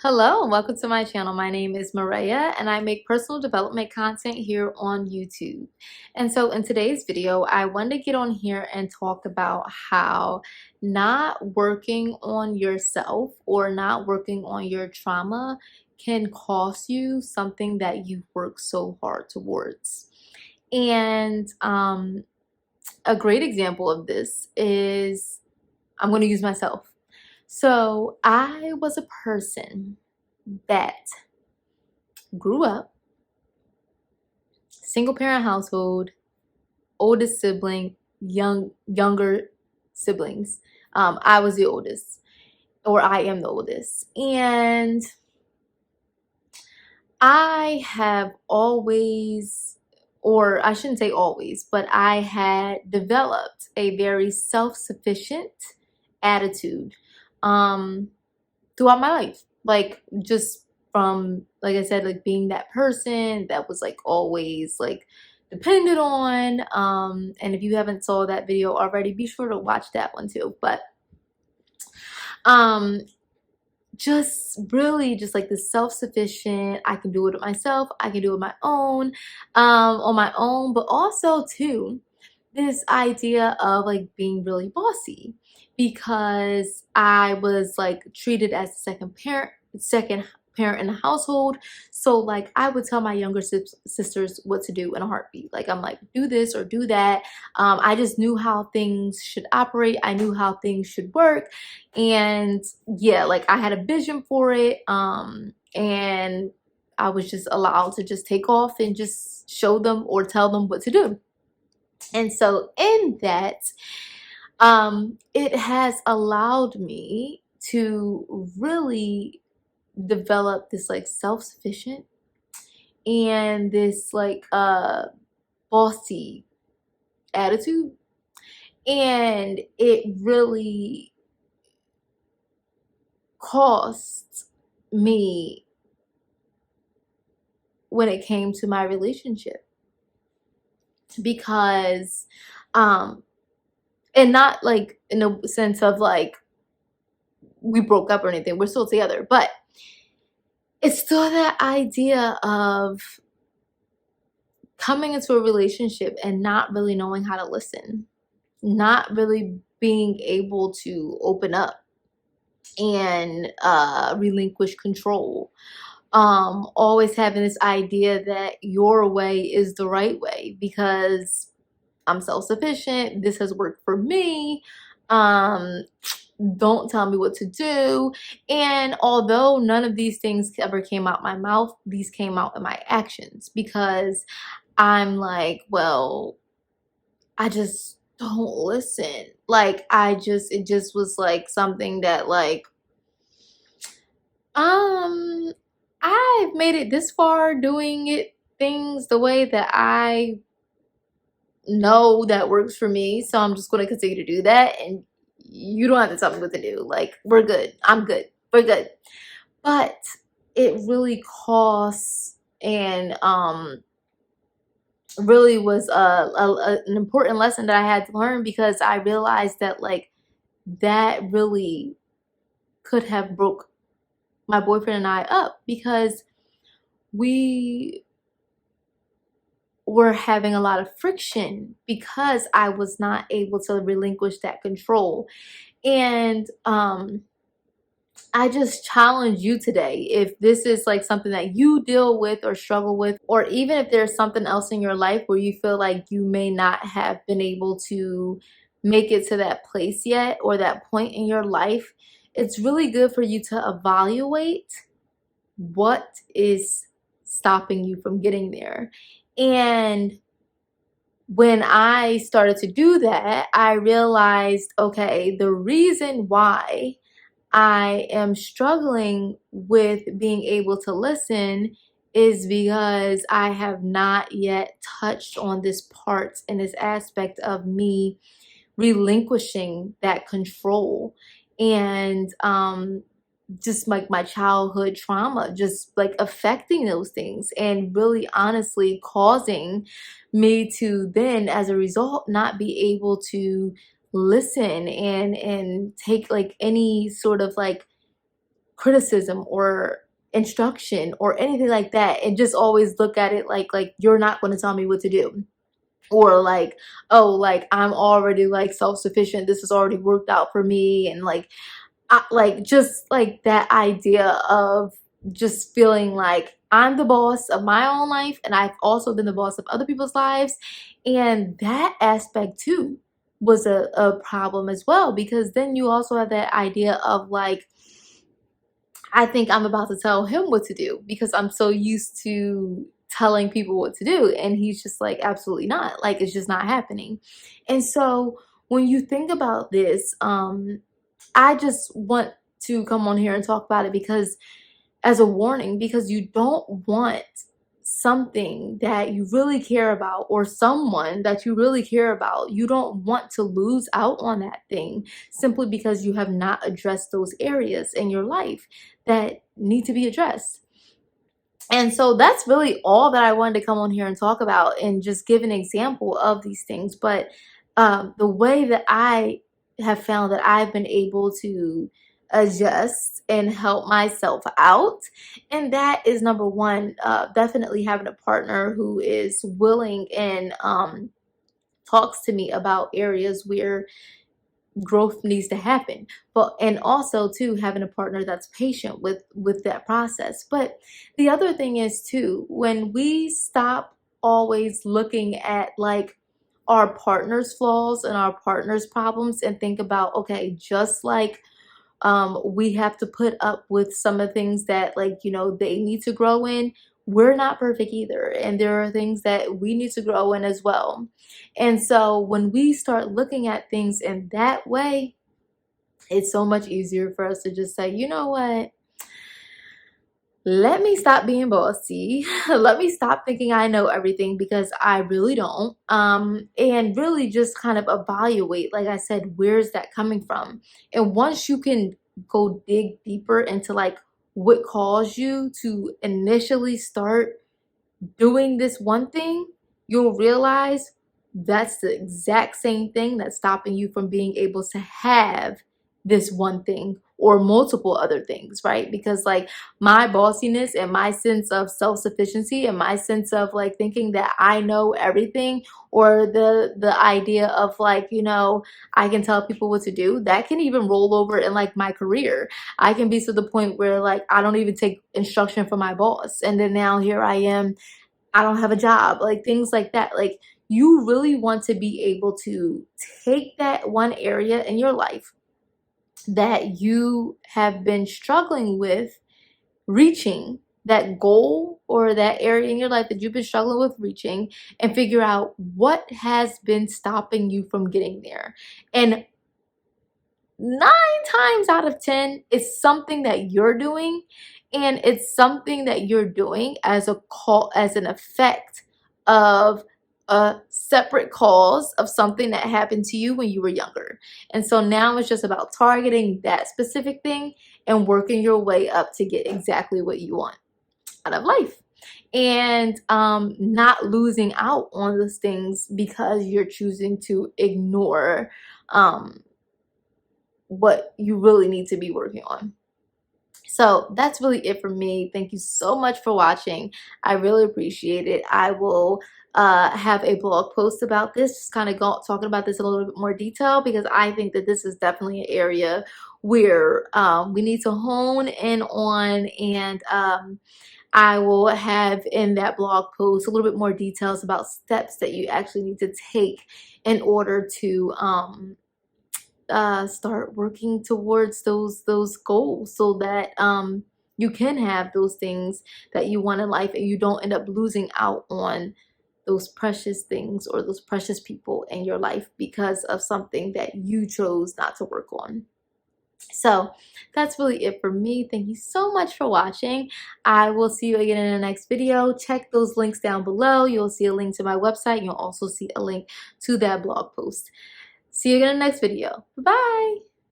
Hello, and welcome to my channel. My name is Maria and I make personal development content here on YouTube. And so in today's video, I wanted to get on here and talk about how not working on yourself or not working on your trauma can cost you something that you've worked so hard towards. And a great example of this is I'm going to use myself. So I was a person that grew up, single parent household, oldest sibling, younger siblings. I was the oldest, or I am the oldest. And I have always, or I shouldn't say always, but I had developed a very self-sufficient attitude throughout my life. Like just from, like I said, like being that person that was like always like depended on. And if you haven't saw that video already, be sure to watch that one too. But um just really just like the self-sufficient, I can do it myself, I can do it on my own, but also too this idea of like being really bossy because I was like treated as a second parent in the household. So like I would tell my younger sisters what to do in a heartbeat. Like I'm like, do this or do that. I just knew how things should operate. I knew how things should work. And yeah, like I had a vision for it. And I was just allowed to just take off and just show them or tell them what to do. And so in that, it has allowed me to really develop this like self-sufficient and this like bossy attitude. And it really cost me when it came to my relationship because and not like in a sense of like we broke up or anything, we're still together, but it's still that idea of coming into a relationship and not really knowing how to listen, not really being able to open up and relinquish control. Always having this idea that your way is the right way because I'm self-sufficient, this has worked for me, don't tell me what to do. And although none of these things ever came out my mouth, these came out in my actions because I'm like, well, I just don't listen. Like it just was like something that like I've made it this far doing things the way that I know that works for me, so I'm just going to continue to do that, and you don't have to tell me what to do. Like, we're good, I'm good, we're good. But it really costs and really was an important lesson that I had to learn because I realized that like that really could have broke my boyfriend and I up because we were having a lot of friction because I was not able to relinquish that control. And I just challenge you today, if this is like something that you deal with or struggle with, or even if there's something else in your life where you feel like you may not have been able to make it to that place yet or that point in your life, it's really good for you to evaluate what is stopping you from getting there. And when I started to do that, I realized, okay, the reason why I am struggling with being able to listen is because I have not yet touched on this part and this aspect of me relinquishing that control and just like my childhood trauma just like affecting those things and really honestly causing me to then as a result not be able to listen and take like any sort of like criticism or instruction or anything like that, and just always look at it like you're not going to tell me what to do, or like, oh, like I'm already like self-sufficient, this is already worked out for me, and like like just like that idea of just feeling like I'm the boss of my own life, and I've also been the boss of other people's lives. And that aspect too was a problem as well, because then you also have that idea of like, I think I'm about to tell him what to do because I'm so used to telling people what to do. And he's just like, absolutely not. Like, it's just not happening. And so when you think about this, I just want to come on here and talk about it because, as a warning, because you don't want something that you really care about, or someone that you really care about, you don't want to lose out on that thing simply because you have not addressed those areas in your life that need to be addressed. And so that's really all that I wanted to come on here and talk about and just give an example of these things. But the way that I have found that I've been able to adjust and help myself out, and that is number one, definitely having a partner who is willing and talks to me about areas where growth needs to happen, but and also too having a partner that's patient with that process. But the other thing is too, when we stop always looking at like our partner's flaws and our partner's problems and think about, okay, just like we have to put up with some of the things that, like, you know, they need to grow in. We're not perfect either, and there are things that we need to grow in as well. And so when we start looking at things in that way, it's so much easier for us to just say, you know what, let me stop being bossy. Let me stop thinking I know everything, because I really don't. And really just kind of evaluate, like I said, where's that coming from? And once you can go dig deeper into like what caused you to initially start doing this one thing, you'll realize that's the exact same thing that's stopping you from being able to have this one thing or multiple other things, right? Because like my bossiness and my sense of self-sufficiency and my sense of like thinking that I know everything, or the idea of like, you know, I can tell people what to do, that can even roll over in like my career. I can be to the point where like I don't even take instruction from my boss, and then now here I am, I don't have a job, like things like that. Like, you really want to be able to take that one area in your life that you have been struggling with reaching, that goal or that area in your life that you've been struggling with reaching, and figure out what has been stopping you from getting there. And 9 times out of 10, it's something that you're doing, and it's something that you're doing as a call, as an effect of a separate cause of something that happened to you when you were younger. And so now it's just about targeting that specific thing and working your way up to get exactly what you want out of life, and not losing out on those things because you're choosing to ignore what you really need to be working on. So that's really it for me. Thank you so much for watching. I really appreciate it. I will have a blog post about this, just kind of talking about this in a little bit more detail, because I think that this is definitely an area where we need to hone in on. And I will have in that blog post a little bit more details about steps that you actually need to take in order to start working towards those goals, so that you can have those things that you want in life, and you don't end up losing out on those precious things or those precious people in your life because of something that you chose not to work on. So that's really it for me. Thank you so much for watching. I will see you again in the next video. Check those links down below. You'll see a link to my website. You'll also see a link to that blog post. See you again in the next video. Bye.